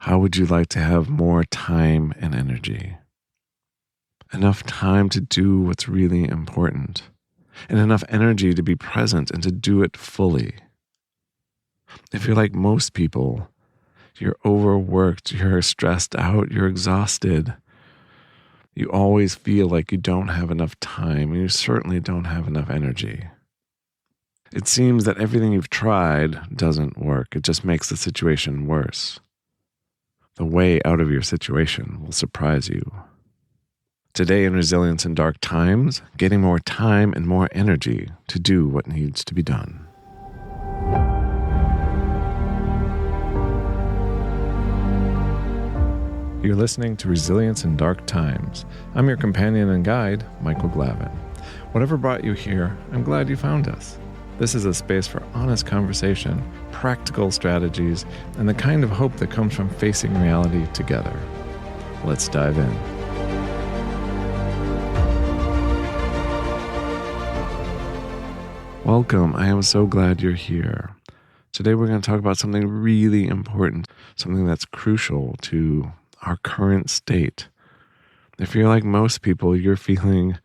How would you like to have more time and energy? Enough time to do what's really important, and enough energy to be present and to do it fully. If you're like most people, you're overworked, you're stressed out, you're exhausted. You always feel like you don't have enough time, and you certainly don't have enough energy. It seems that everything you've tried doesn't work. It just makes the situation worse. The way out of your situation will surprise you. Today in Resilience in Dark Times, getting more time and more energy to do what needs to be done. You're listening to Resilience in Dark Times. I'm your companion and guide, Michael Glavin. Whatever brought you here, I'm glad you found us. This is a space for honest conversation, practical strategies, and the kind of hope that comes from facing reality together. Let's dive in. Welcome. I am so glad you're here. Today we're going to talk about something really important, something that's crucial to our current state. If you're like most people, you're feeling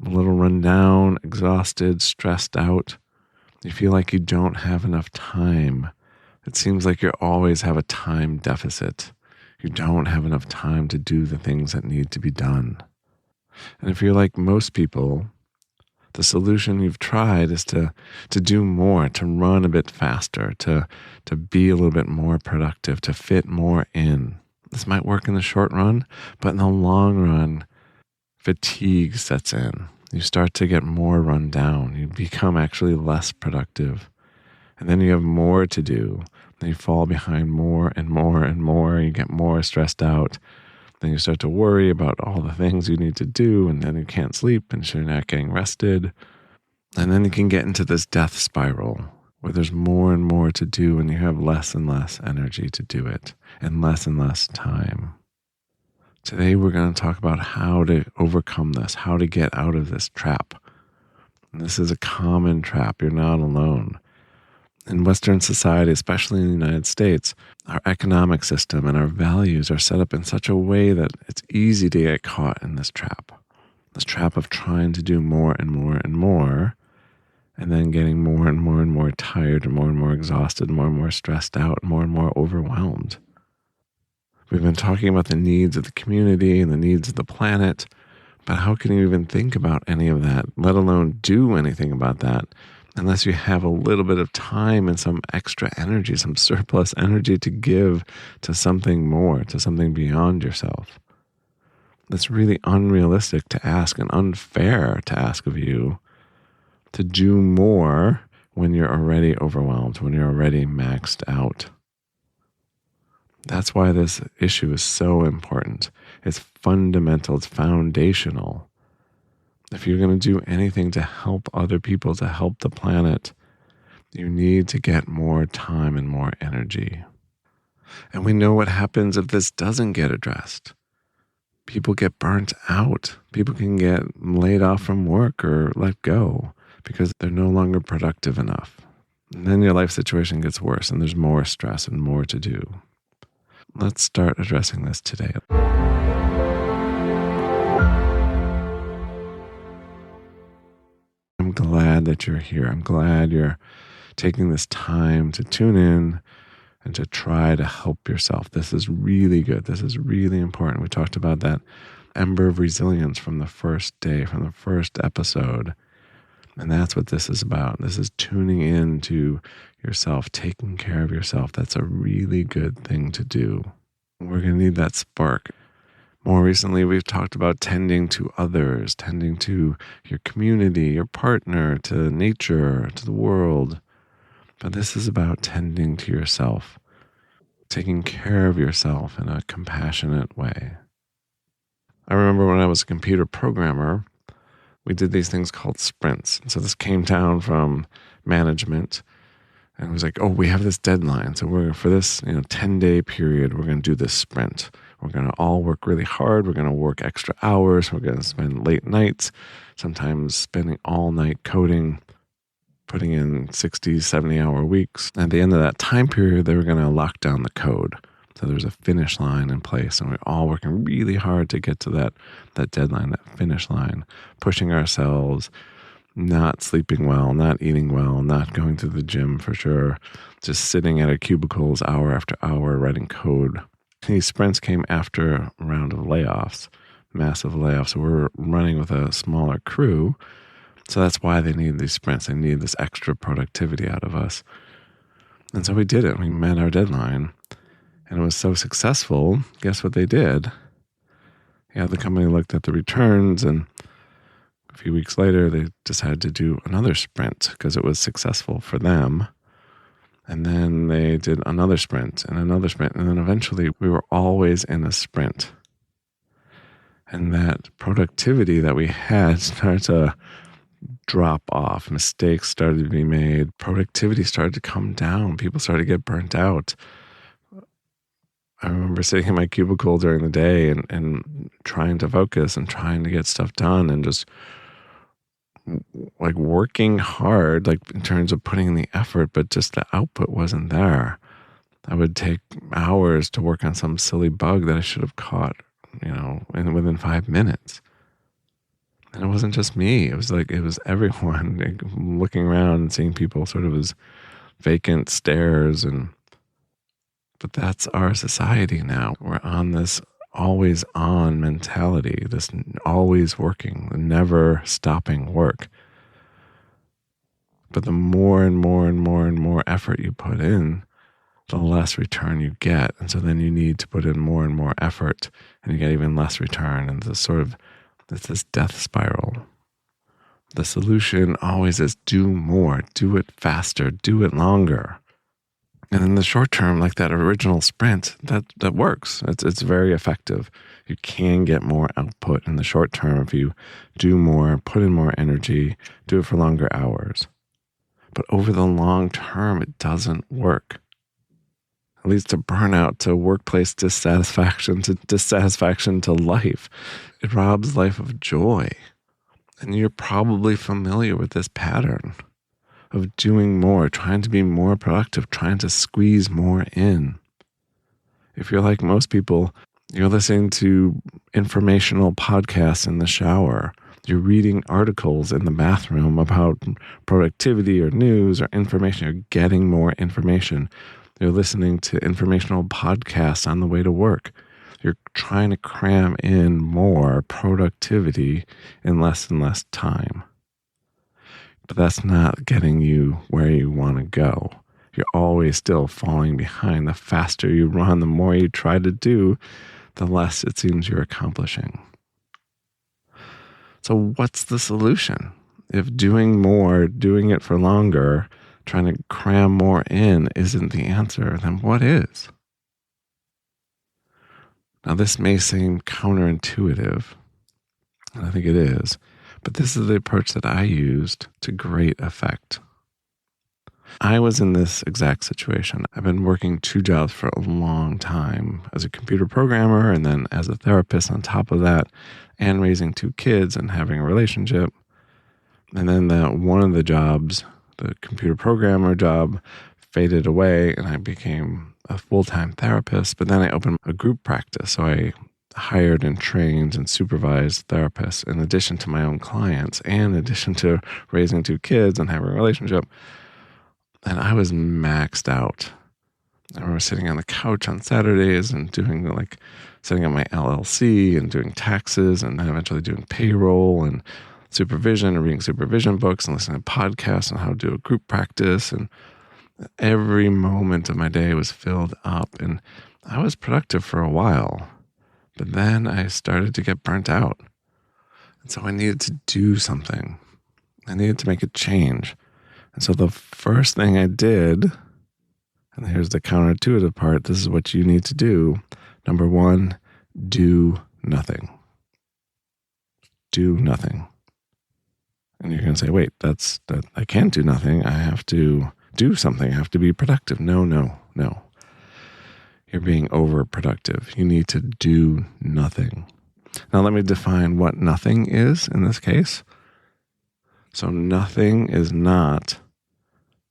a little run down, exhausted, stressed out. You feel like you don't have enough time. It seems like you always have a time deficit. You don't have enough time to do the things that need to be done. And if you're like most people, the solution you've tried is to do more, to run a bit faster, to be a little bit more productive, to fit more in. This might work in the short run, but in the long run, fatigue sets in. You start to get more run down. You become actually less productive. And then you have more to do. Then you fall behind more and more and more. You get more stressed out. Then you start to worry about all the things you need to do, and then you can't sleep, and so you're not getting rested. And then you can get into this death spiral where there's more and more to do, and you have less and less energy to do it, and less time. Today we're going to talk about how to overcome this, how to get out of this trap. And this is a common trap. You're not alone. In Western society, especially in the United States, our economic system and our values are set up in such a way that it's easy to get caught in this trap of trying to do more and more and more, and then getting more and more tired, and more exhausted, more and more stressed out, more and more overwhelmed. We've been talking about the needs of the community and the needs of the planet, but how can you even think about any of that, let alone do anything about that, unless you have a little bit of time and some extra energy, some surplus energy to give to something more, to something beyond yourself? It's really unrealistic to ask and unfair to ask of you to do more when you're already overwhelmed, when you're already maxed out. That's why this issue is so important. It's fundamental, it's foundational. If you're going to do anything to help other people, to help the planet, you need to get more time and more energy. And we know what happens if this doesn't get addressed. People get burnt out. People can get laid off from work or let go because they're no longer productive enough. And then your life situation gets worse and there's more stress and more to do. Let's start addressing this today. I'm glad that you're here. I'm glad you're taking this time to tune in and to try to help yourself. This is really good. This is really important. We talked about that ember of resilience from the first day, from the first episode. And that's what this is about. This is tuning in to yourself, taking care of yourself. That's a really good thing to do. We're going to need that spark. More recently, we've talked about tending to others, tending to your community, your partner, to nature, to the world. But this is about tending to yourself, taking care of yourself in a compassionate way. I remember when I was a computer programmer, we did these things called sprints. So this came down from management, and it was like, oh, we have this deadline. So we're for this 10-day period, we're going to do this sprint. We're going to all work really hard. We're going to work extra hours. We're going to spend late nights, sometimes spending all night coding, putting in 60, 70-hour weeks. At the end of that time period, they were going to lock down the code. So there's a finish line in place, and we're all working really hard to get to that deadline, that finish line, pushing ourselves, not sleeping well, not eating well, not going to the gym for sure, just sitting at our cubicles hour after hour writing code. These sprints came after a round of layoffs, massive layoffs. So we're running with a smaller crew. So that's why they need these sprints. They need this extra productivity out of us. And so we did it. We met our deadline. And it was so successful. Guess what they did? Yeah, the company looked at the returns, and a few weeks later, they decided to do another sprint because it was successful for them. And then they did another sprint and another sprint. And then eventually we were always in a sprint. And that productivity that we had started to drop off. Mistakes started to be made. Productivity started to come down. People started to get burnt out. I remember sitting in my cubicle during the day and trying to focus and trying to get stuff done and just like working hard, like in terms of putting in the effort, but just the output wasn't there. I would take hours to work on some silly bug that I should have caught, within 5 minutes. And it wasn't just me. It was everyone like, looking around and seeing people sort of as vacant stares. But that's our society now. We're on this always on mentality, this always working, never stopping work. But the more and more and more and more effort you put in, the less return you get. And so then you need to put in more and more effort and you get even less return. And it's this death spiral. The solution always is do more, do it faster, do it longer. And in the short term, like that original sprint, that works. It's very effective. You can get more output in the short term if you do more, put in more energy, do it for longer hours. But over the long term, it doesn't work. It leads to burnout, to workplace dissatisfaction, to dissatisfaction to life. It robs life of joy. And you're probably familiar with this pattern of doing more, trying to be more productive, trying to squeeze more in. If you're like most people, you're listening to informational podcasts in the shower. You're reading articles in the bathroom about productivity or news or information. You're getting more information. You're listening to informational podcasts on the way to work. You're trying to cram in more productivity in less and less time. But that's not getting you where you want to go. You're always still falling behind. The faster you run, the more you try to do, the less it seems you're accomplishing. So what's the solution? If doing more, doing it for longer, trying to cram more in isn't the answer, then what is? Now, this may seem counterintuitive, and I think it is, but this is the approach that I used to great effect. I was in this exact situation. I've been working 2 jobs for a long time as a computer programmer and then as a therapist on top of that, and raising 2 kids and having a relationship. And then one of the jobs, the computer programmer job, faded away and I became a full-time therapist. But then I opened a group practice. So I hired and trained and supervised therapists in addition to my own clients and in addition to raising 2 kids and having a relationship. And I was maxed out. I remember sitting on the couch on Saturdays and setting up my LLC and doing taxes and then eventually doing payroll and supervision and reading supervision books and listening to podcasts on how to do a group practice. And every moment of my day was filled up and I was productive for a while. But then I started to get burnt out. And so I needed to do something. I needed to make a change. And so the first thing I did, and here's the counterintuitive part, this is what you need to do. Number 1, do nothing. Do nothing. And you're going to say, wait, I can't do nothing. I have to do something. I have to be productive. No. You're being overproductive. You need to do nothing. Now let me define what nothing is in this case. So nothing is not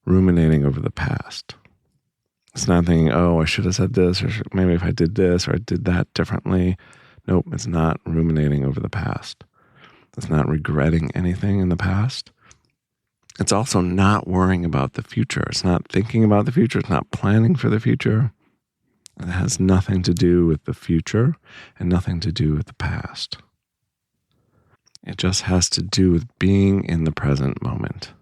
ruminating over the past. It's not thinking, oh, I should have said this, or maybe if I did this or I did that differently. Nope, it's not ruminating over the past. It's not regretting anything in the past. It's also not worrying about the future. It's not thinking about the future. It's not planning for the future. It has nothing to do with the future and nothing to do with the past. It just has to do with being in the present moment.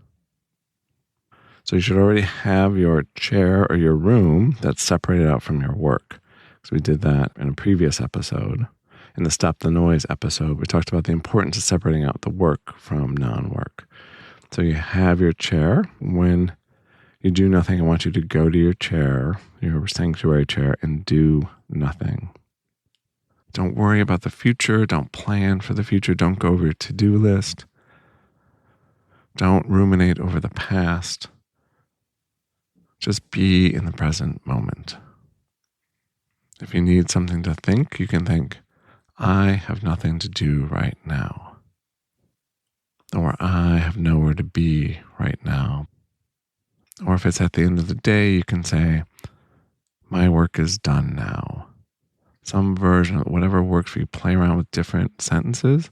So you should already have your chair or your room that's separated out from your work. So we did that in a previous episode. In the Stop the Noise episode, we talked about the importance of separating out the work from non-work. So you have your chair. When you do nothing, I want you to go to your chair, your sanctuary chair, and do nothing. Don't worry about the future. Don't plan for the future. Don't go over your to-do list. Don't ruminate over the past. Just be in the present moment. If you need something to think, you can think, I have nothing to do right now. Or I have nowhere to be right now. Or if it's at the end of the day, you can say, my work is done now. Some version of whatever works for you. Play around with different sentences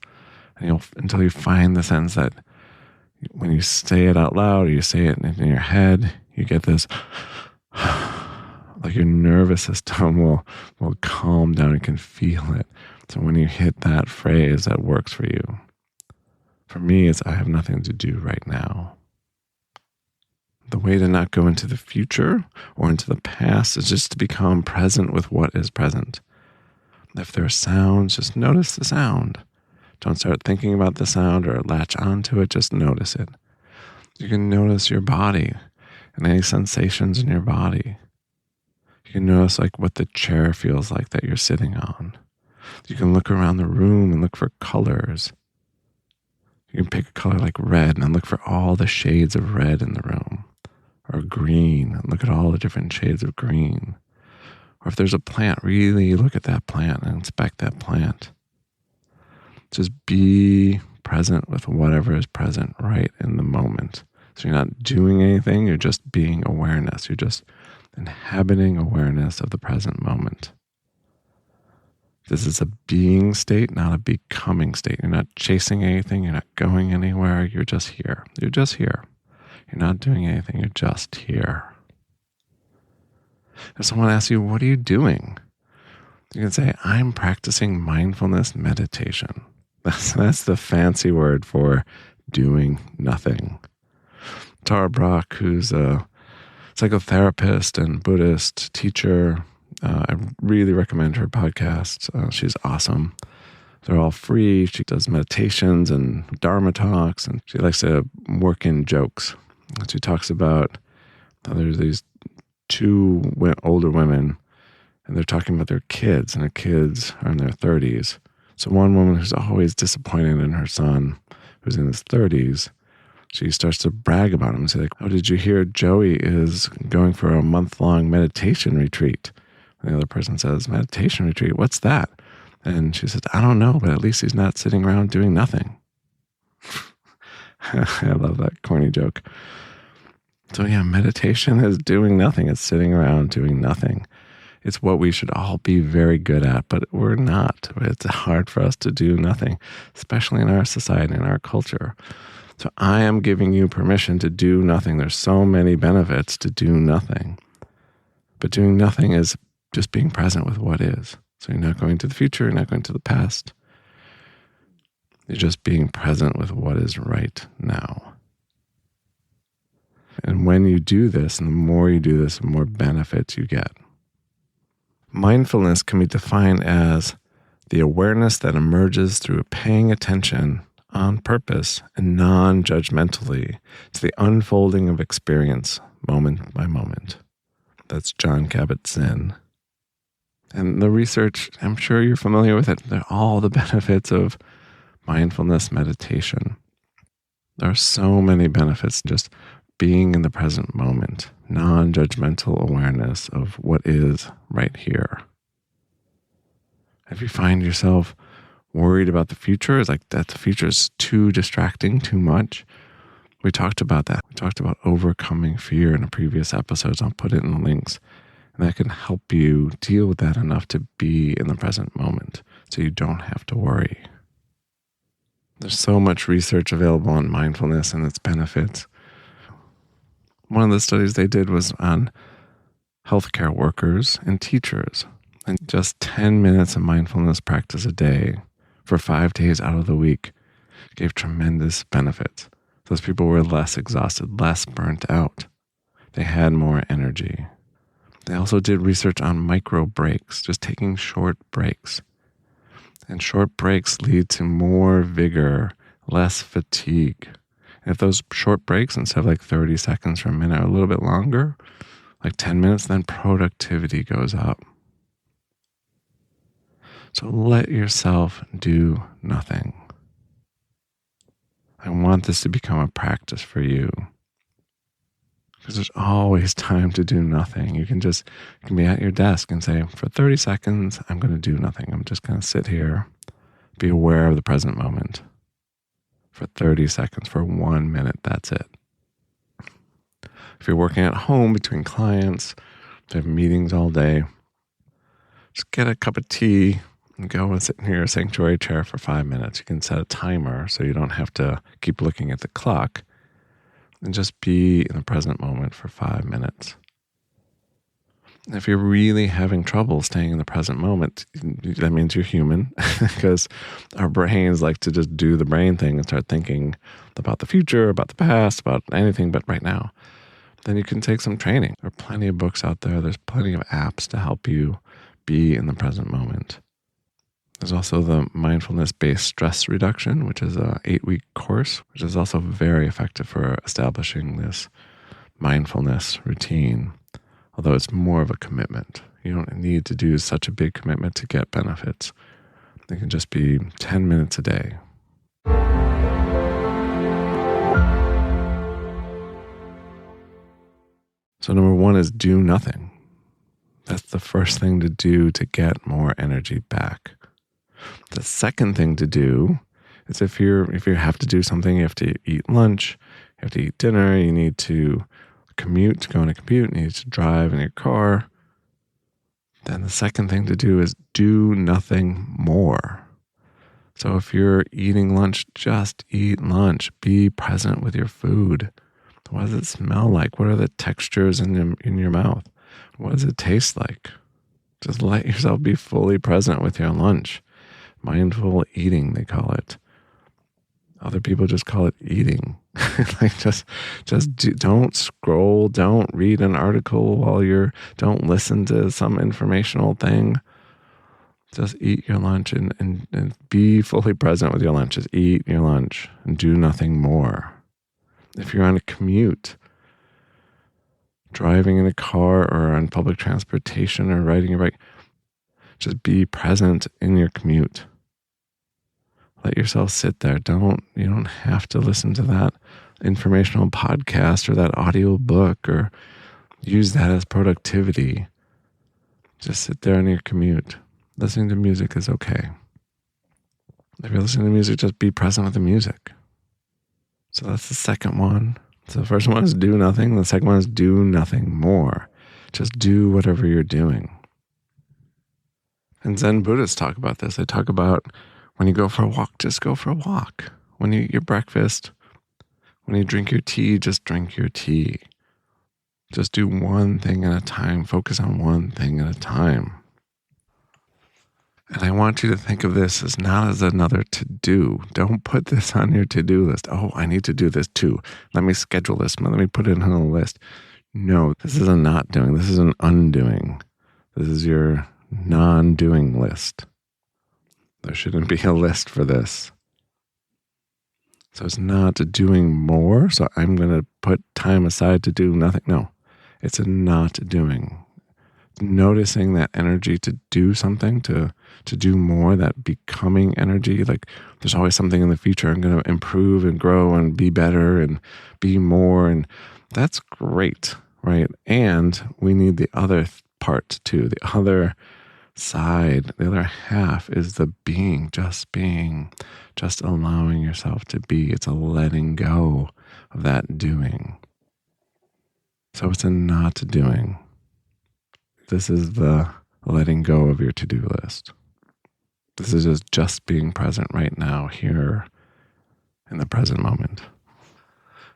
until you find the sentence that when you say it out loud or you say it in your head, you get this, like your nervous system will calm down. You can feel it. So when you hit that phrase that works for you, for me, it's I have nothing to do right now. The way to not go into the future or into the past is just to become present with what is present. If there are sounds, just notice the sound. Don't start thinking about the sound or latch onto it, just notice it. You can notice your body and any sensations in your body. You can notice like what the chair feels like that you're sitting on. You can look around the room and look for colors. You can pick a color like red and look for all the shades of red in the room. Or green, and look at all the different shades of green. Or if there's a plant, really look at that plant and inspect that plant. Just be present with whatever is present right in the moment. So you're not doing anything, you're just being awareness. You're just inhabiting awareness of the present moment. This is a being state, not a becoming state. You're not chasing anything, you're not going anywhere, you're just here. You're just here. You're not doing anything, you're just here. If someone asks you, what are you doing? You can say, I'm practicing mindfulness meditation. That's the fancy word for doing nothing. Tara Brach, who's a psychotherapist and Buddhist teacher, I really recommend her podcast. She's awesome. They're all free. She does meditations and Dharma talks, and she likes to work in jokes. And she talks about how there's these two older women, and they're talking about their kids, and their kids are in their 30s. So one woman who's always disappointed in her son, who's in his 30s, she starts to brag about him and say, like, oh, did you hear Joey is going for a month-long meditation retreat? And the other person says, meditation retreat? What's that? And she says, I don't know, but at least he's not sitting around doing nothing. I love that corny joke. So yeah, meditation is doing nothing. It's sitting around doing nothing. It's what we should all be very good at, but we're not. It's hard for us to do nothing, especially in our society, in our culture. So I am giving you permission to do nothing. There's so many benefits to do nothing. But doing nothing is just being present with what is. So you're not going to the future, you're not going to the past. You're just being present with what is right now. And when you do this, and the more you do this, the more benefits you get. Mindfulness can be defined as the awareness that emerges through paying attention on purpose and non-judgmentally to the unfolding of experience moment by moment. That's Jon Kabat-Zinn. And the research, I'm sure you're familiar with it. They're all the benefits of mindfulness meditation. There are so many benefits just being in the present moment, non-judgmental awareness of what is right here. If you find yourself worried about the future, it's like that the future is too distracting, too much. We talked about that. We talked about overcoming fear in a previous episode. I'll put it in the links. And that can help you deal with that enough to be in the present moment so you don't have to worry. There's so much research available on mindfulness and its benefits. One of the studies they did was on healthcare workers and teachers. And just 10 minutes of mindfulness practice a day for 5 days out of the week gave tremendous benefits. Those people were less exhausted, less burnt out. They had more energy. They also did research on micro breaks, just taking short breaks. And short breaks lead to more vigor, less fatigue. And if those short breaks, instead of like 30 seconds for a minute, are a little bit longer, like 10 minutes, then productivity goes up. So let yourself do nothing. I want this to become a practice for you. Because there's always time to do nothing. You can be at your desk and say, for 30 seconds, I'm going to do nothing. I'm just going to sit here, be aware of the present moment. For 30 seconds, for 1 minute, that's it. If you're working at home between clients, if you have meetings all day, just get a cup of tea and go and sit in your sanctuary chair for 5 minutes. You can set a timer so you don't have to keep looking at the clock. And just be in the present moment for 5 minutes. And if you're really having trouble staying in the present moment, that means you're human, because our brains like to just do the brain thing and start thinking about the future, about the past, about anything but right now. Then you can take some training. There are plenty of books out there. There's plenty of apps to help you be in the present moment. There's also the mindfulness-based stress reduction, which is an 8-week course, which is also very effective for establishing this mindfulness routine, although it's more of a commitment. You don't need to do such a big commitment to get benefits. It can just be 10 minutes a day. So number 1 is do nothing. That's the first thing to do to get more energy back. The second thing to do is if you have to do something, you have to eat lunch, you have to eat dinner, you need to commute, to go on a commute, you need to drive in your car, then the second thing to do is do nothing more. So if you're eating lunch, just eat lunch. Be present with your food. What does it smell like? What are the textures in your mouth? What does it taste like? Just let yourself be fully present with your lunch. Mindful eating, they call it. Other people just call it eating. Don't scroll, don't read an article don't listen to some informational thing. Just eat your lunch and be fully present with your lunch. Just eat your lunch and do nothing more. If you're on a commute, driving in a car or on public transportation or riding a bike, just be present in your commute. Let yourself sit there. You don't have to listen to that informational podcast or that audio book or use that as productivity. Just sit there in your commute. Listening to music is okay. If you're listening to music, just be present with the music. So that's the second one. So the first one is do nothing. The second one is do nothing more. Just do whatever you're doing. And Zen Buddhists talk about this. They talk about when you go for a walk, just go for a walk. When you eat your breakfast, when you drink your tea, just drink your tea. Just do one thing at a time. Focus on one thing at a time. And I want you to think of this as not as another to-do. Don't put this on your to-do list. Oh, I need to do this too. Let me schedule this. Let me put it on a list. No, this is a not doing. This is an undoing. This is your non-doing list. There shouldn't be a list for this. So it's not doing more. So I'm going to put time aside to do nothing. No, it's a not doing. Noticing that energy to do something, to do more, that becoming energy. Like there's always something in the future. I'm going to improve and grow and be better and be more. And that's great, right? And we need the other part too. The other side, the other half is the being, just allowing yourself to be. It's a letting go of that doing. So it's a not doing. This is the letting go of your to-do list. This is just being present right now, here in the present moment.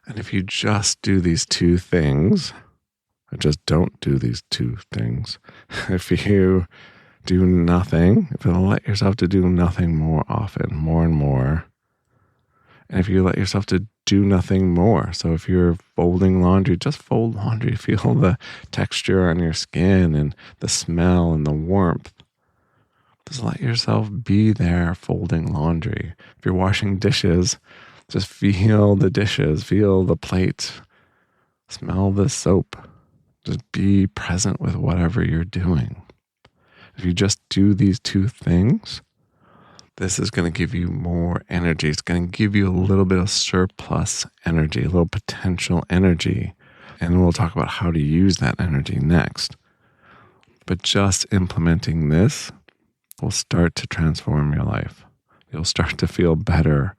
And if you just do these two things, or just don't do these two things, if you do nothing, if you let yourself to do nothing more often, more and more, and if you let yourself to do nothing more, so if you're folding laundry, just fold laundry, feel the texture on your skin and the smell and the warmth. Just let yourself be there folding laundry. If you're washing dishes, just feel the dishes, feel the plate, smell the soap. Just be present with whatever you're doing. If you just do these two things, this is going to give you more energy. It's going to give you a little bit of surplus energy, a little potential energy. And we'll talk about how to use that energy next. But just implementing this will start to transform your life. You'll start to feel better.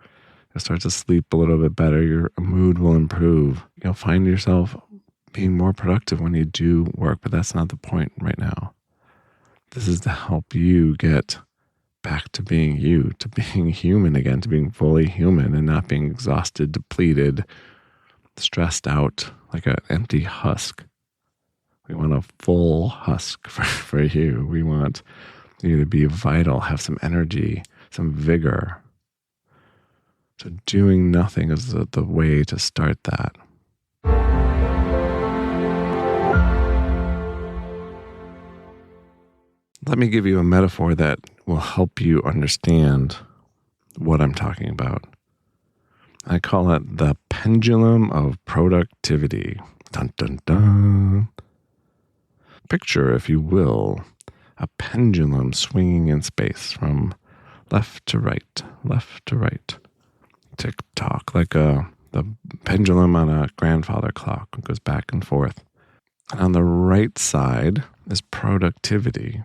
You'll start to sleep a little bit better. Your mood will improve. You'll find yourself being more productive when you do work, but that's not the point right now. This is to help you get back to being you, to being human again, to being fully human and not being exhausted, depleted, stressed out like an empty husk. We want a full husk for you. We want you to be vital, have some energy, some vigor. So doing nothing is the way to start that. Let me give you a metaphor that will help you understand what I'm talking about. I call it the pendulum of productivity. Dun, dun, dun. Picture, if you will, a pendulum swinging in space from left to right, tick tock, like the pendulum on a grandfather clock. It goes back and forth. And on the right side is productivity.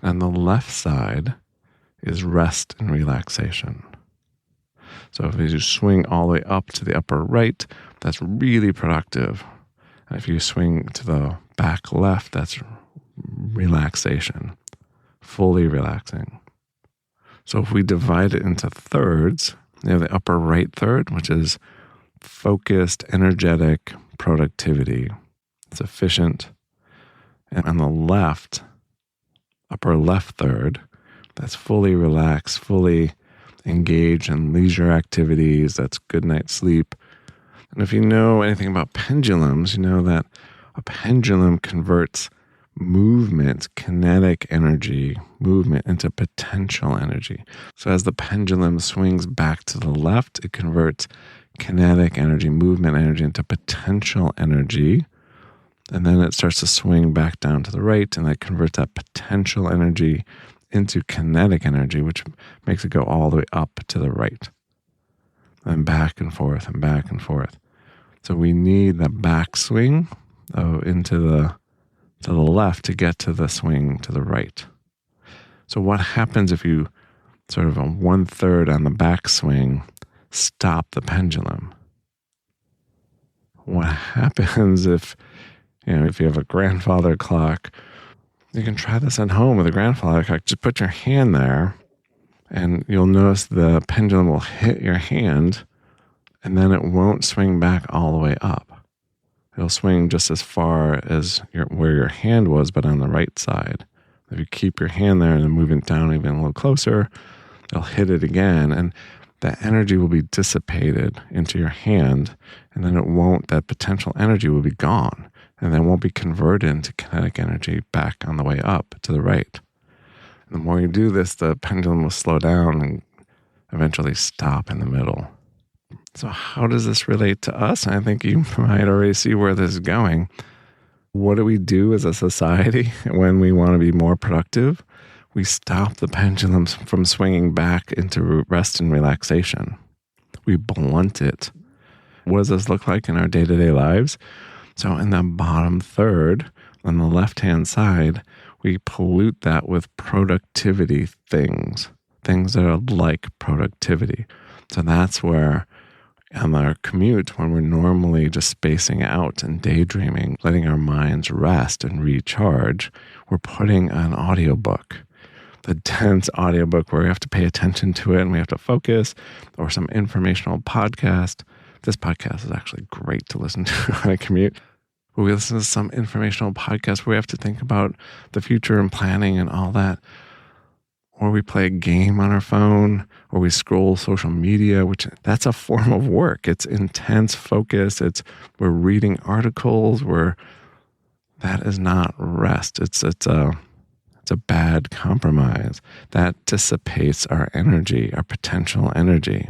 And on the left side is rest and relaxation. So if you swing all the way up to the upper right, that's really productive. And if you swing to the back left, that's relaxation, fully relaxing. So if we divide it into thirds, you have the upper right third, which is focused, energetic productivity. It's efficient. And on the left, upper left third, that's fully relaxed, fully engaged in leisure activities. That's good night's sleep. And if you know anything about pendulums, you know that a pendulum converts movement, kinetic energy, movement into potential energy. So as the pendulum swings back to the left, it converts kinetic energy, movement energy into potential energy. And then it starts to swing back down to the right, and that converts that potential energy into kinetic energy, which makes it go all the way up to the right. And back and forth and back and forth. So we need the backswing into the left to get to the swing to the right. So what happens if you sort of a 1/3 on the backswing stop the pendulum? What happens if you have a grandfather clock? You can try this at home with a grandfather clock. Just put your hand there and you'll notice the pendulum will hit your hand and then it won't swing back all the way up. It'll swing just as far as where your hand was, but on the right side. If you keep your hand there and then move it down even a little closer, it'll hit it again, and that energy will be dissipated into your hand, and then that potential energy will be gone, and then won't be converted into kinetic energy back on the way up to the right. And the more you do this, the pendulum will slow down and eventually stop in the middle. So how does this relate to us? I think you might already see where this is going. What do we do as a society when we want to be more productive? We stop the pendulums from swinging back into rest and relaxation. We blunt it. What does this look like in our day-to-day lives? So in the bottom third, on the left-hand side, we pollute that with productivity things that are like productivity. So that's where On our commute, when we're normally just spacing out and daydreaming, letting our minds rest and recharge, we're putting an audiobook, the dense audiobook where we have to pay attention to it and we have to focus, or some informational podcast. This podcast is actually great to listen to on a commute. But we listen to some informational podcast where we have to think about the future and planning and all that. Or we play a game on our phone, or we scroll social media, which that's a form of work. It's intense focus. We're reading articles. That is not rest. It's a bad compromise that dissipates our energy, our potential energy.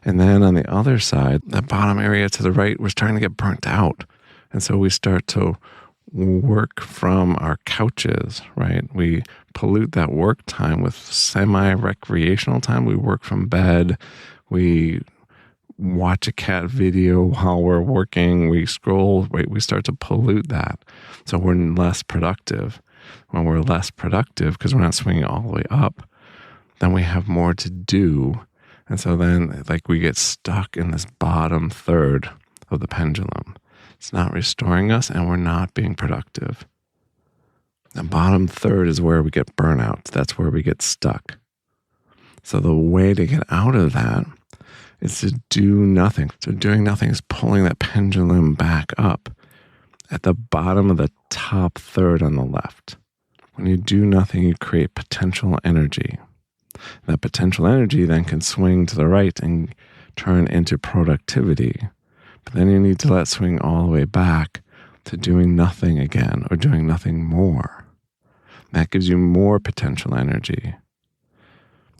And then on the other side, the bottom area to the right, we're starting to get burnt out. And so we start to work from our couches, right? We pollute that work time with semi-recreational time. We work from bed. We watch a cat video while we're working. We scroll. We start to pollute that. So we're less productive. When we're less productive, because we're not swinging all the way up, then we have more to do. And so then we get stuck in this bottom third of the pendulum. It's not restoring us, and we're not being productive. The bottom third is where we get burnout. That's where we get stuck. So the way to get out of that is to do nothing. So doing nothing is pulling that pendulum back up at the bottom of the top third on the left. When you do nothing, you create potential energy. That potential energy then can swing to the right and turn into productivity. But then you need to let swing all the way back to doing nothing again or doing nothing more. That gives you more potential energy.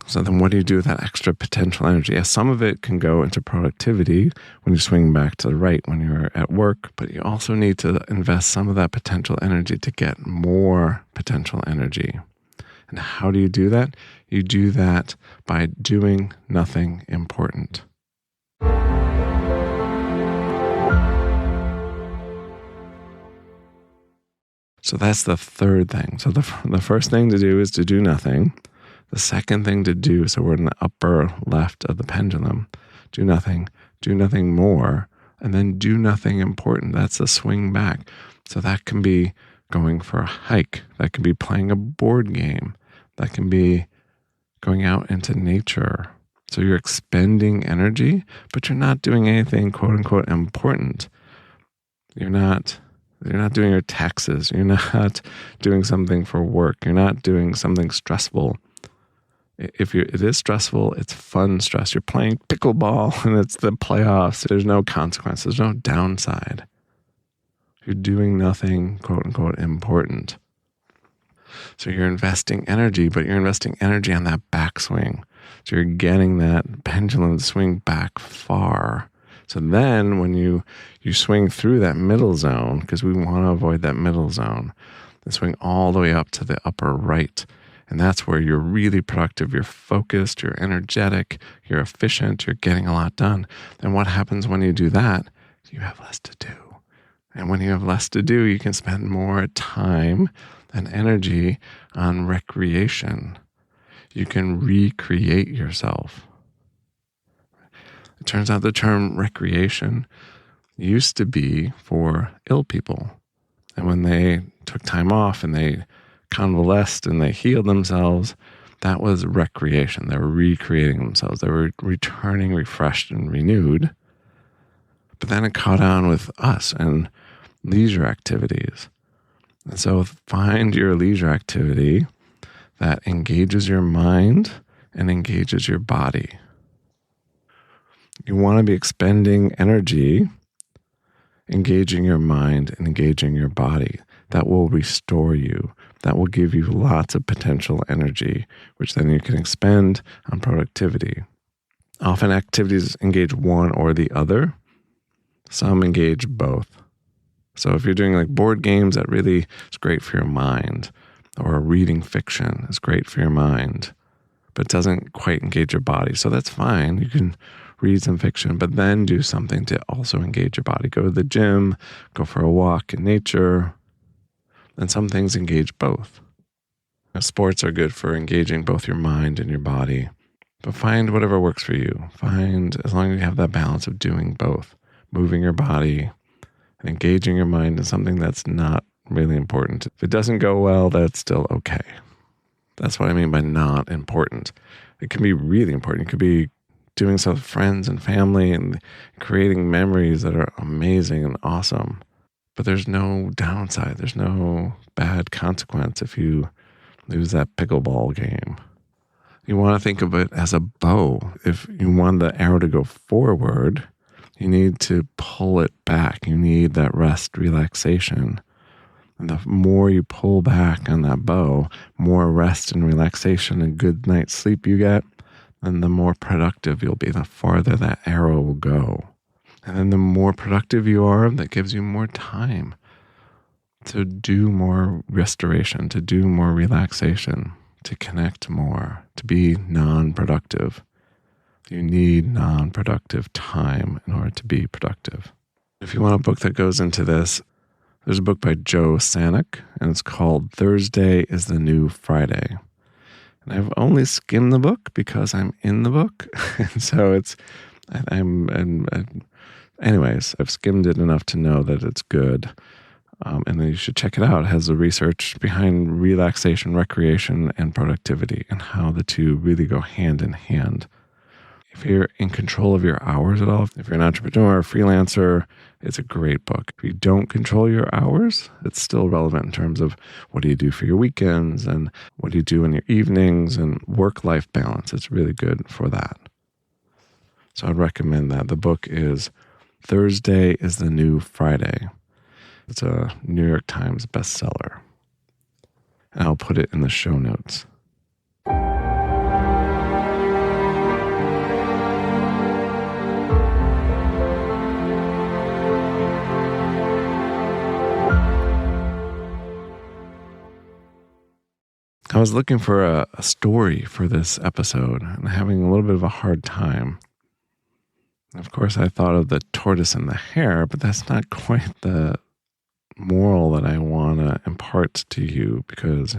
So then what do you do with that extra potential energy? Yes, some of it can go into productivity when you swing back to the right when you're at work, but you also need to invest some of that potential energy to get more potential energy. And how do you do that? You do that by doing nothing important. So that's the third thing. So the first thing to do is to do nothing. The second thing to do, so we're in the upper left of the pendulum, do nothing more, and then do nothing important. That's a swing back. So that can be going for a hike. That can be playing a board game. That can be going out into nature. So you're expending energy, but you're not doing anything quote unquote important. You're not doing your taxes. You're not doing something for work. You're not doing something stressful. It is stressful, it's fun stress. You're playing pickleball and it's the playoffs. There's no consequence. There's no downside. You're doing nothing, quote unquote, important. So you're investing energy, but you're investing energy on that backswing. So you're getting that pendulum to swing back far. So then when you swing through that middle zone, because we want to avoid that middle zone, and swing all the way up to the upper right. And that's where you're really productive, you're focused, you're energetic, you're efficient, you're getting a lot done. And what happens when you do that? You have less to do. And when you have less to do, you can spend more time and energy on recreation. You can recreate yourself. It turns out the term recreation used to be for ill people. And when they took time off and they convalesced and they healed themselves, that was recreation. They were recreating themselves. They were returning refreshed and renewed. But then it caught on with us and leisure activities. And so find your leisure activity that engages your mind and engages your body. You want to be expending energy, engaging your mind and engaging your body. That will restore you. That will give you lots of potential energy, which then you can expend on productivity. Often activities engage one or the other. Some engage both. So if you're doing like board games, that really is great for your mind. Or reading fiction is great for your mind, but it doesn't quite engage your body. So that's fine. You can read some fiction, but then do something to also engage your body. Go to the gym, go for a walk in nature. And some things engage both. Sports are good for engaging both your mind and your body. But find whatever works for you. Find, as long as you have that balance of doing both, moving your body and engaging your mind in something that's not really important. If it doesn't go well, that's still okay. That's what I mean by not important. It can be really important. It could be doing stuff with friends and family and creating memories that are amazing and awesome. But there's no downside. There's no bad consequence if you lose that pickleball game. You want to think of it as a bow. If you want the arrow to go forward, you need to pull it back. You need that rest, relaxation. And the more you pull back on that bow, more rest and relaxation and good night's sleep you get, then the more productive you'll be, the farther that arrow will go. And then the more productive you are, that gives you more time to do more restoration, to do more relaxation, to connect more, to be non-productive. You need non-productive time in order to be productive. If you want a book that goes into this, there's a book by Joe Sanic, and it's called Thursday is the New Friday. And I've only skimmed the book because I'm in the book. And so anyways, I've skimmed it enough to know that it's good. And then you should check it out. It has the research behind relaxation, recreation, and productivity, and how the two really go hand in hand. If you're in control of your hours at all, if you're an entrepreneur or freelancer, it's a great book. If you don't control your hours, it's still relevant in terms of what do you do for your weekends and what do you do in your evenings and work-life balance. It's really good for that. So I'd recommend that. The book is Thursday is the New Friday. It's a New York Times bestseller. And I'll put it in the show notes. I was looking for a story for this episode and having a little bit of a hard time. Of course, I thought of the tortoise and the hare, but that's not quite the moral that I want to impart to you because,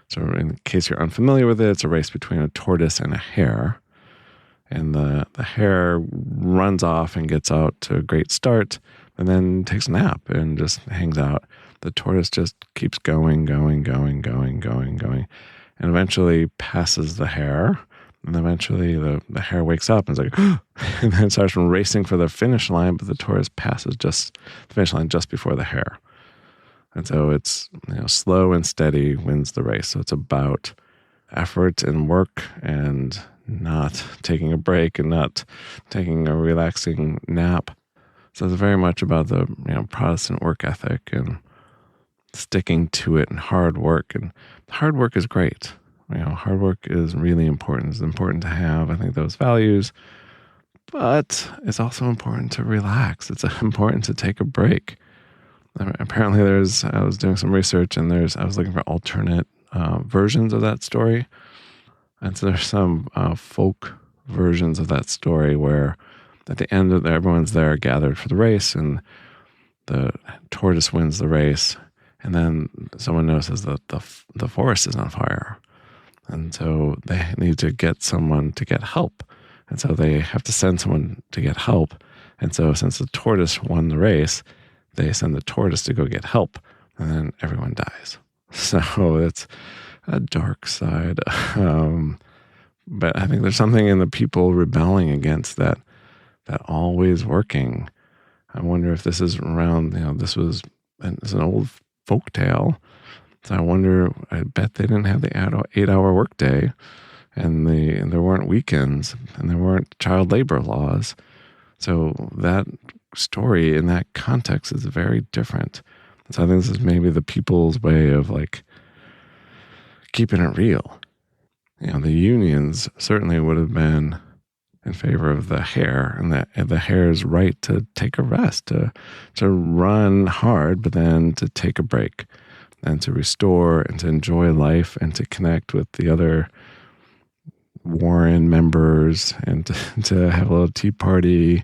so in case you're unfamiliar with it, it's a race between a tortoise and a hare. And the hare runs off and gets out to a great start and then takes a nap and just hangs out. The tortoise just keeps going, and eventually passes the hare. And eventually the hare wakes up and is like, and then starts racing for the finish line, but the tortoise passes just the finish line just before the hare. And so it's, slow and steady wins the race. So it's about effort and work and not taking a break and not taking a relaxing nap. So it's very much about the, Protestant work ethic and sticking to it and hard work. And hard work is great. Hard work is really important. It's important to have, I think, those values. But it's also important to relax. It's important to take a break. Apparently I was doing some research and I was looking for alternate versions of that story. And so there's some folk versions of that story where at the end of everyone's there gathered for the race and the tortoise wins the race. And then someone notices that the forest is on fire. And so they need to get someone to get help. And so they have to send someone to get help. And so since the tortoise won the race, they send the tortoise to go get help. And then everyone dies. So it's a dark side. But I think there's something in the people rebelling against that always working. I wonder if this is around, it's an old folk tale. So I bet they didn't have the 8-hour workday and there weren't weekends and there weren't child labor laws. So that story in that context is very different. So I think this is maybe the people's way of keeping it real. The unions certainly would have been in favor of the hare and the hare's right to take a rest, to run hard, but then to take a break and to restore and to enjoy life and to connect with the other Warren members and to have a little tea party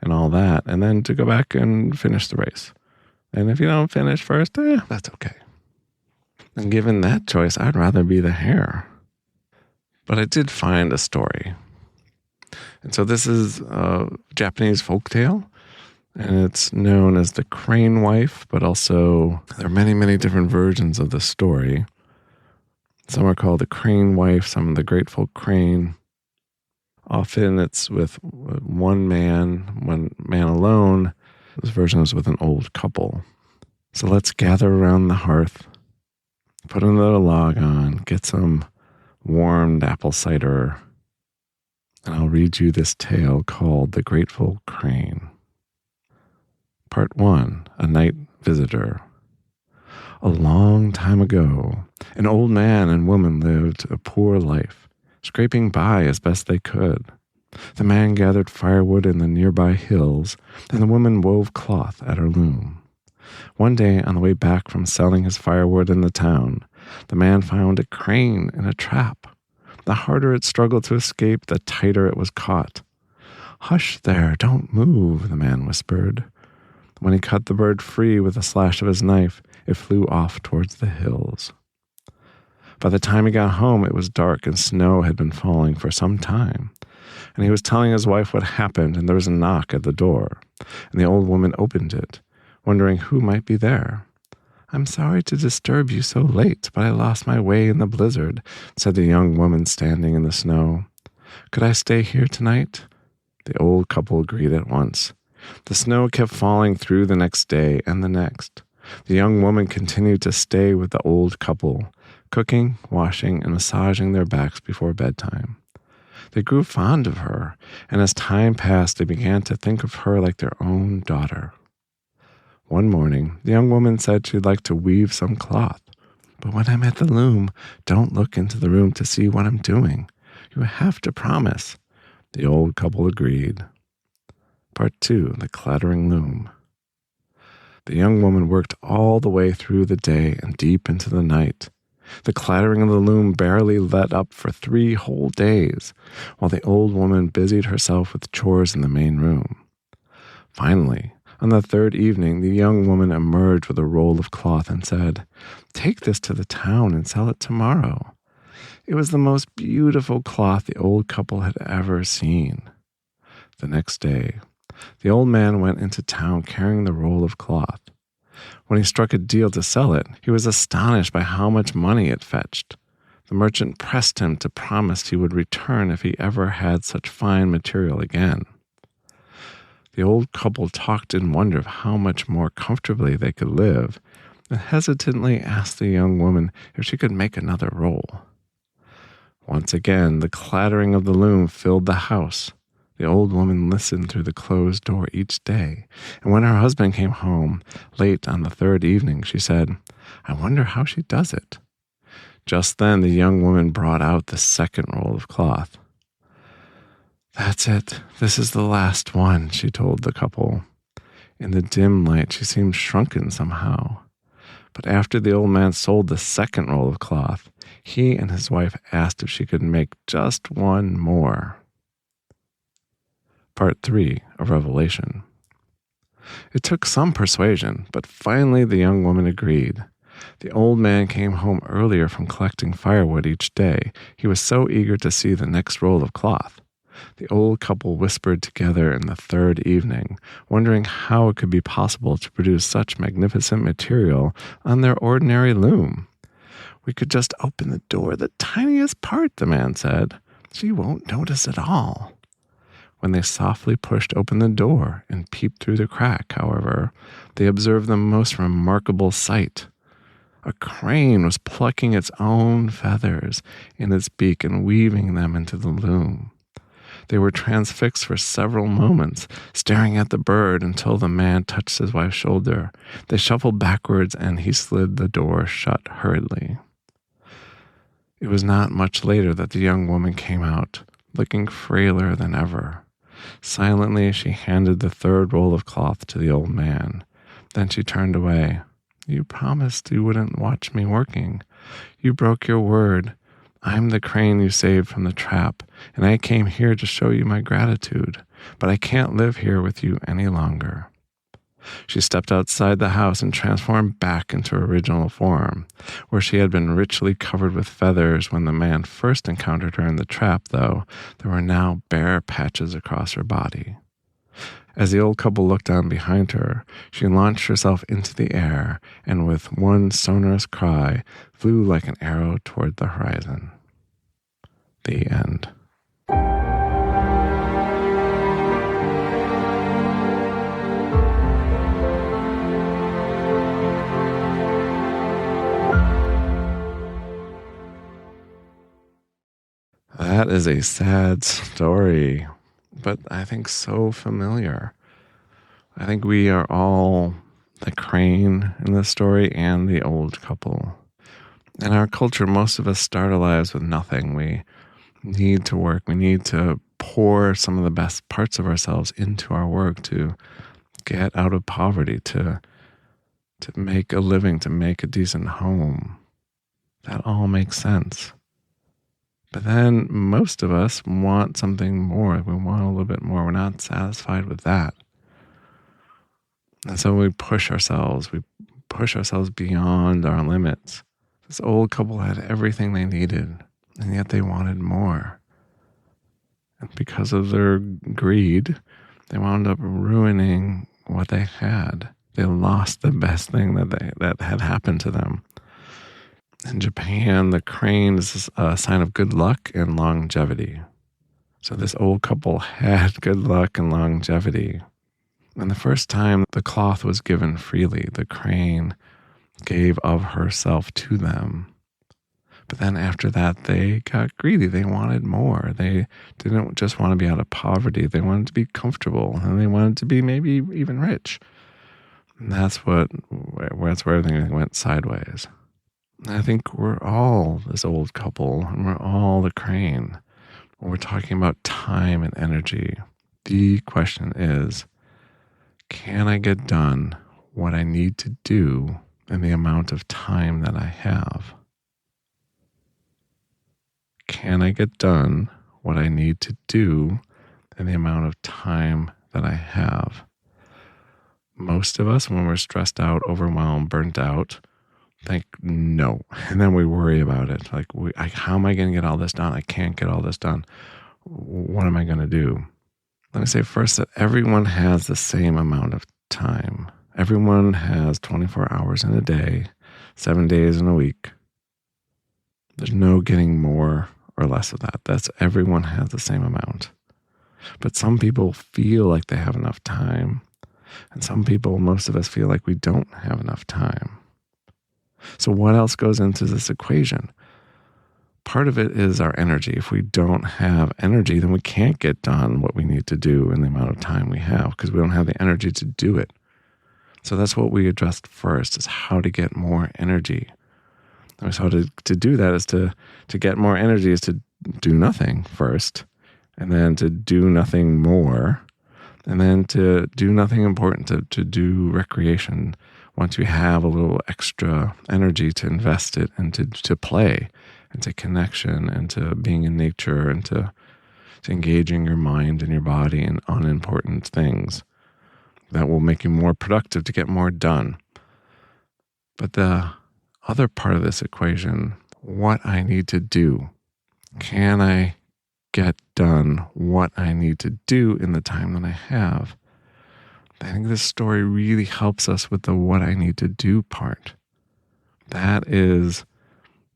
and all that, and then to go back and finish the race. And if you don't finish first, that's okay. And given that choice, I'd rather be the hare. But I did find a story. And so this is a Japanese folktale, and it's known as the Crane Wife, but also there are many, many different versions of the story. Some are called the Crane Wife, some of the Grateful Crane. Often it's with one man alone. This version is with an old couple. So let's gather around the hearth, put another log on, get some warmed apple cider, and I'll read you this tale called The Grateful Crane. Part 1, A Night Visitor. A long time ago, an old man and woman lived a poor life, scraping by as best they could. The man gathered firewood in the nearby hills, and the woman wove cloth at her loom. One day, on the way back from selling his firewood in the town, the man found a crane in a trap. The harder it struggled to escape, the tighter it was caught. "Hush there, don't move," the man whispered. When he cut the bird free with a slash of his knife, it flew off towards the hills. By the time he got home, it was dark and snow had been falling for some time. And he was telling his wife what happened, and there was a knock at the door, and the old woman opened it, wondering who might be there. "I'm sorry to disturb you so late, but I lost my way in the blizzard," said the young woman standing in the snow. "Could I stay here tonight?" The old couple agreed at once. The snow kept falling through the next day and the next. The young woman continued to stay with the old couple, cooking, washing, and massaging their backs before bedtime. They grew fond of her, and as time passed, they began to think of her like their own daughter. One morning, the young woman said she'd like to weave some cloth. "But when I'm at the loom, don't look into the room to see what I'm doing. You have to promise." The old couple agreed. Part 2, The Clattering Loom. The young woman worked all the way through the day and deep into the night. The clattering of the loom barely let up for 3 whole days, while the old woman busied herself with chores in the main room. Finally, on the 3rd evening, the young woman emerged with a roll of cloth and said, "Take this to the town and sell it tomorrow." It was the most beautiful cloth the old couple had ever seen. The next day, the old man went into town carrying the roll of cloth. When he struck a deal to sell it, he was astonished by how much money it fetched. The merchant pressed him to promise he would return if he ever had such fine material again. The old couple talked in wonder of how much more comfortably they could live, and hesitantly asked the young woman if she could make another roll. Once again, the clattering of the loom filled the house. The old woman listened through the closed door each day, and when her husband came home late on the 3rd evening, she said, "I wonder how she does it." Just then, the young woman brought out the 2nd roll of cloth. "That's it. This is the last one," she told the couple. In the dim light, she seemed shrunken somehow. But after the old man sold the 2nd roll of cloth, he and his wife asked if she could make just one more. Part 3, A Revelation. It took some persuasion, but finally the young woman agreed. The old man came home earlier from collecting firewood each day. He was so eager to see the next roll of cloth. The old couple whispered together in the 3rd evening, wondering how it could be possible to produce such magnificent material on their ordinary loom. "We could just open the door the tiniest part," the man said. "She won't notice at all." When they softly pushed open the door and peeped through the crack, however, they observed the most remarkable sight. A crane was plucking its own feathers in its beak and weaving them into the loom. They were transfixed for several moments, staring at the bird until the man touched his wife's shoulder. They shuffled backwards and he slid the door shut hurriedly. It was not much later that the young woman came out, looking frailer than ever. Silently, she handed the 3rd roll of cloth to the old man. Then she turned away. "You promised you wouldn't watch me working. You broke your word. I'm the crane you saved from the trap, and I came here to show you my gratitude, but I can't live here with you any longer." She stepped outside the house and transformed back into her original form. Where she had been richly covered with feathers when the man first encountered her in the trap, though, there were now bare patches across her body. As the old couple looked down behind her, she launched herself into the air and with one sonorous cry flew like an arrow toward the horizon. The end. That is a sad story, but I think so familiar. I think we are all the crane in this story and the old couple. In our culture, most of us start our lives with nothing. We need to work. We need to pour some of the best parts of ourselves into our work to get out of poverty, to make a living, to make a decent home. That all makes sense. But then most of us want something more. We want a little bit more. We're not satisfied with that. And so we push ourselves. We push ourselves beyond our limits. This old couple had everything they needed, and yet they wanted more. And because of their greed, they wound up ruining what they had. They lost the best thing that had happened to them. In Japan, the crane is a sign of good luck and longevity. So this old couple had good luck and longevity. And the first time the cloth was given freely, the crane gave of herself to them. But then after that, they got greedy. They wanted more. They didn't just want to be out of poverty. They wanted to be comfortable, and they wanted to be maybe even rich. And that's where everything went sideways. I think we're all this old couple, and we're all the crane. When we're talking about time and energy, the question is, can I get done what I need to do in the amount of time that I have? Can I get done what I need to do in the amount of time that I have? Most of us, when we're stressed out, overwhelmed, burnt out, think no. And then we worry about it. Like, how am I going to get all this done? I can't get all this done. What am I going to do? Let me say first that everyone has the same amount of time. Everyone has 24 hours in a day, 7 days in a week. There's no getting more or less of that. Everyone has the same amount. But some people feel like they have enough time. And some people, most of us, feel like we don't have enough time. So what else goes into this equation? Part of it is our energy. If we don't have energy, then we can't get done what we need to do in the amount of time we have because we don't have the energy to do it. So that's what we addressed first, is how to get more energy. And so to do that is to get more energy is to do nothing first, and then to do nothing more, and then to do nothing important, to do recreation once you have a little extra energy to invest it and to play and to connection and to being in nature and to engaging your mind and your body in unimportant things that will make you more productive to get more done. But the other part of this equation, what I need to do, can I get done what I need to do in the time that I have? I think this story really helps us with the what I need to do part. That is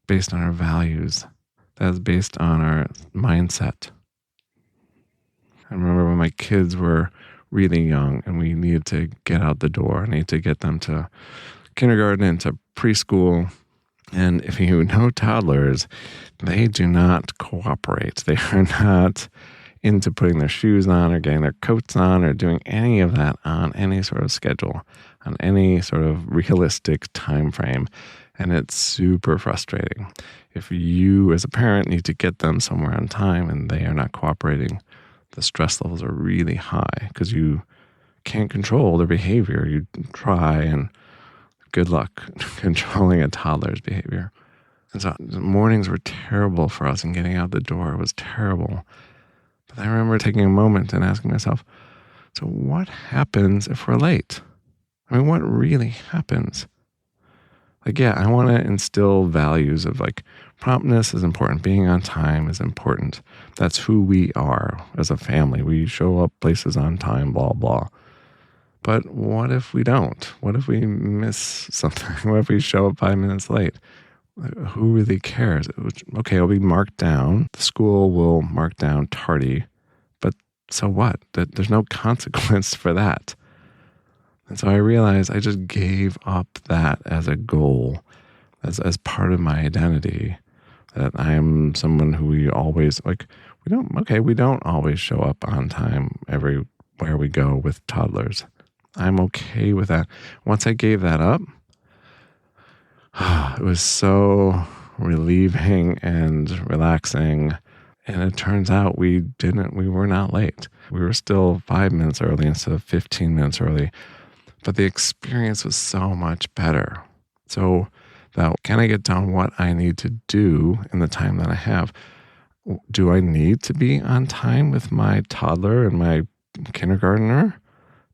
based on our values. That is based on our mindset. I remember when my kids were really young and we needed to get out the door. I needed to get them to kindergarten and to preschool. And if you know toddlers, they do not cooperate. They are not into putting their shoes on or getting their coats on or doing any of that on any sort of schedule, on any sort of realistic time frame. And it's super frustrating. If you as a parent need to get them somewhere on time and they are not cooperating, the stress levels are really high because you can't control their behavior. You try, and good luck controlling a toddler's behavior. And so the mornings were terrible for us, and getting out the door was terrible. But I remember taking a moment and asking myself, so what happens if we're late? I mean, what really happens? Like, yeah, I want to instill values of like promptness is important. Being on time is important. That's who we are as a family. We show up places on time, blah, blah. But what if we don't? What if we miss something? What if we show up 5 minutes late? Who really cares? Okay, it'll be marked down. The school will mark down tardy. But so what? There's no consequence for that. And so I realized I just gave up that as a goal, as part of my identity, that I'm someone who we always we don't always show up on time everywhere we go with toddlers. I'm okay with that. Once I gave that up, it was so relieving and relaxing. And it turns out we were not late. We were still 5 minutes early instead of 15 minutes early. But the experience was so much better. So that can I get done what I need to do in the time that I have? Do I need to be on time with my toddler and my kindergartner?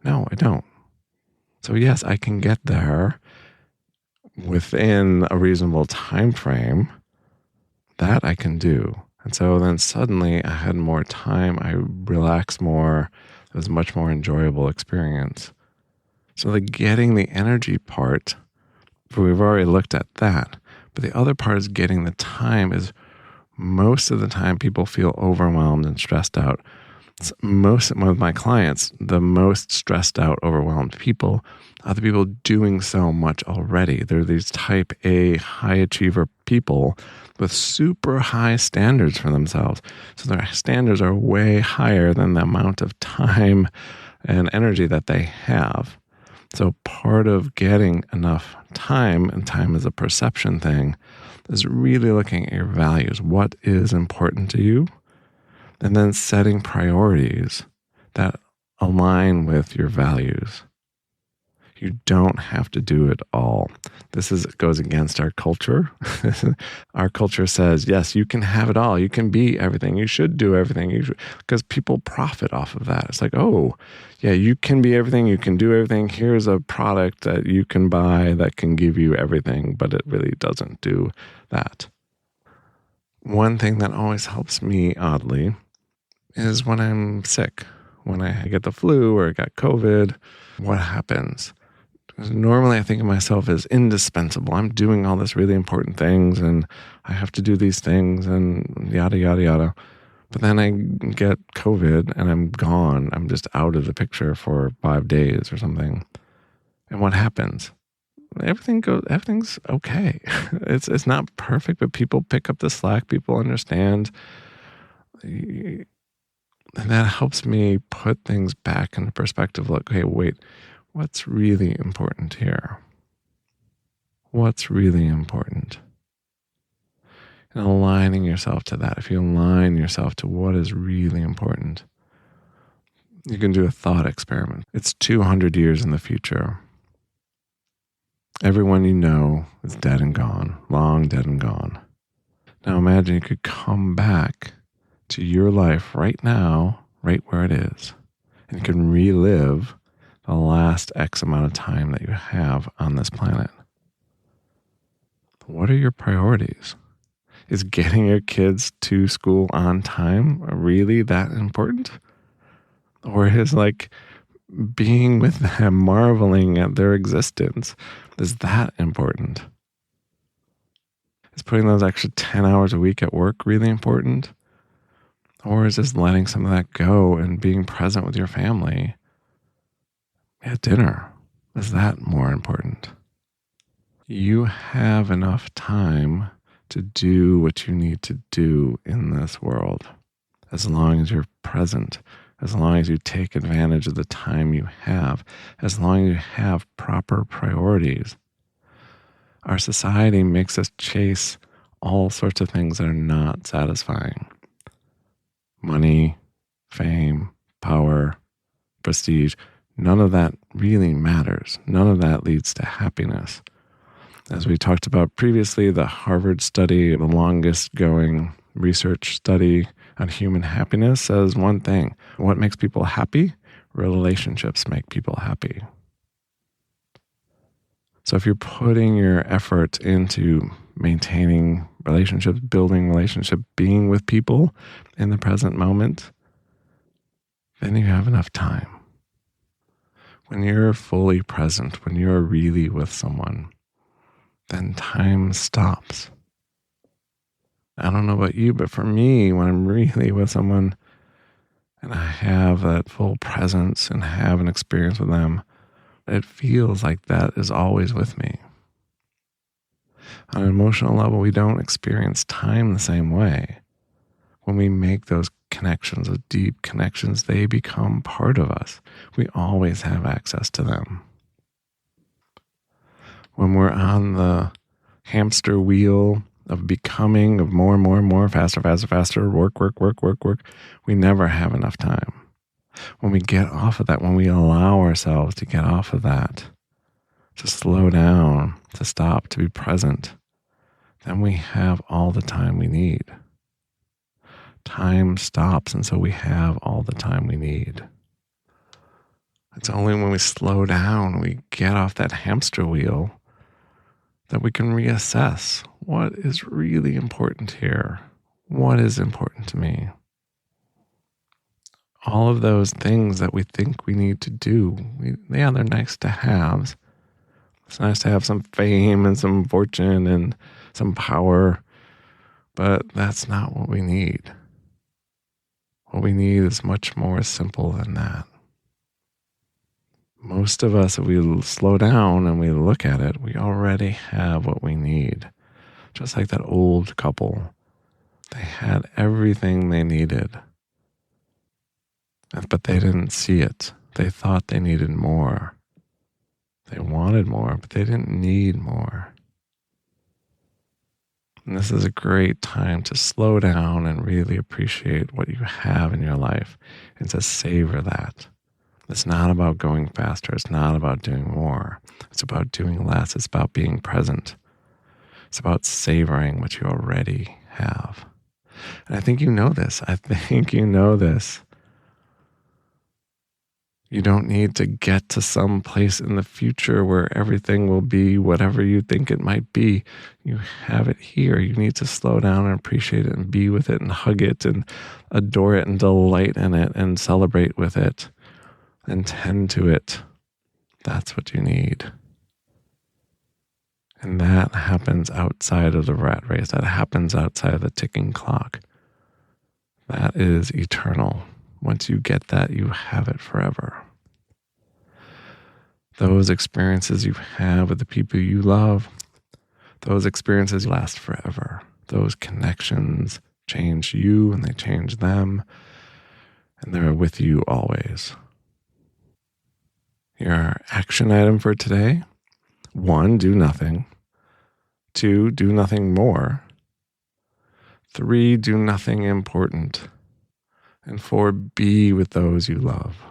No, I don't. So yes, I can get there within a reasonable time frame. That I can do. And so then suddenly I had more time. I relaxed more. It was a much more enjoyable experience. So the getting the energy part, we've already looked at that. But the other part is getting the time. Is most of the time people feel overwhelmed and stressed out. Most with my clients, the most stressed out, overwhelmed people are the people doing so much already. They're these type A high achiever people with super high standards for themselves. So their standards are way higher than the amount of time and energy that they have. So part of getting enough time, and time is a perception thing, is really looking at your values. What is important to you? And then setting priorities that align with your values. You don't have to do it all. Goes against our culture. Our culture says, yes, you can have it all. You can be everything. You should do everything. Because people profit off of that. It's like, oh, yeah, you can be everything. You can do everything. Here's a product that you can buy that can give you everything, but it really doesn't do that. One thing that always helps me, oddly, is when I'm sick. When I get the flu or I got COVID, what happens? Normally I think of myself as indispensable. I'm doing all this really important things and I have to do these things and yada, yada, yada. But then I get COVID and I'm gone. I'm just out of the picture for 5 days or something. And what happens? Everything's okay. It's not perfect, but people pick up the slack. People understand. And that helps me put things back into perspective. Like, okay, wait, what's really important here? What's really important? And aligning yourself to that. If you align yourself to what is really important, you can do a thought experiment. It's 200 years in the future. Everyone you know is dead and gone, long dead and gone. Now imagine you could come back to your life right now, right where it is, and you can relive the last X amount of time that you have on this planet. What are your priorities? Is getting your kids to school on time really that important? Or is like being with them, marveling at their existence, is that important? Is putting those extra 10 hours a week at work really important? Or is just letting some of that go and being present with your family at dinner? Is that more important? You have enough time to do what you need to do in this world, as long as you're present, as long as you take advantage of the time you have, as long as you have proper priorities. Our society makes us chase all sorts of things that are not satisfying. Money, fame, power, prestige, none of that really matters. None of that leads to happiness. As we talked about previously, the Harvard study, the longest going research study on human happiness, says one thing. What makes people happy? Relationships make people happy. So if you're putting your effort into maintaining relationships, building relationship, being with people in the present moment, then you have enough time. When you're fully present, when you're really with someone, then time stops. I don't know about you, but for me, when I'm really with someone and I have that full presence and have an experience with them, it feels like that is always with me. On an emotional level, we don't experience time the same way. When we make those connections, those deep connections, they become part of us. We always have access to them. When we're on the hamster wheel of becoming, of more and more and more, faster, work, we never have enough time. When we get off of that, when we allow ourselves to get off of that, to slow down, to stop, to be present, then we have all the time we need. Time stops, and so we have all the time we need. It's only when we slow down, we get off that hamster wheel, that we can reassess what is really important here. What is important to me? All of those things that we think we need to do, they're nice to have. It's nice to have some fame and some fortune and some power, but that's not what we need. What we need is much more simple than that. Most of us, if we slow down and we look at it, we already have what we need. Just like that old couple. They had everything they needed, but they didn't see it. They thought they needed more. They wanted more, but they didn't need more. And this is a great time to slow down and really appreciate what you have in your life and to savor that. It's not about going faster. It's not about doing more. It's about doing less. It's about being present. It's about savoring what you already have. And I think you know this. You don't need to get to some place in the future where everything will be whatever you think it might be. You have it here. You need to slow down and appreciate it and be with it and hug it and adore it and delight in it and celebrate with it and tend to it. That's what you need. And that happens outside of the rat race. That happens outside of the ticking clock. That is eternal. Once you get that, you have it forever. Those experiences you have with the people you love, those experiences last forever. Those connections change you and they change them, and they're with you always. Your action item for today: 1, do nothing. 2, do nothing more. 3, do nothing important. And 4, be with those you love.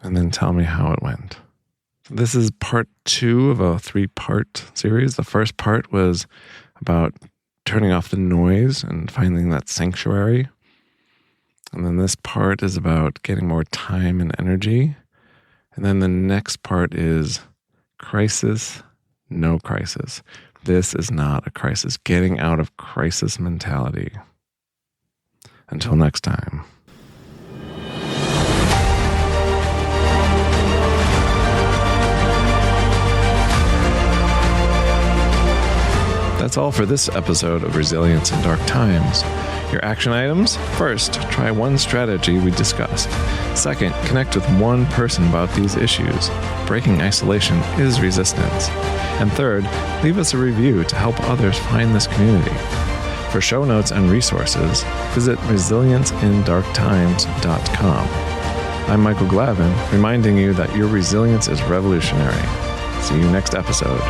And then tell me how it went. This is part 2 of a 3-part series. The first part was about turning off the noise and finding that sanctuary. And then this part is about getting more time and energy. And then the next part is crisis, no crisis. This is not a crisis. Getting out of crisis mentality. Until next time. That's all for this episode of Resilience in Dark Times. Your action items? First, try one strategy we discussed. Second, connect with one person about these issues. Breaking isolation is resistance. And third, leave us a review to help others find this community. For show notes and resources, visit resilienceindarktimes.com. I'm Michael Glavin, reminding you that your resilience is revolutionary. See you next episode.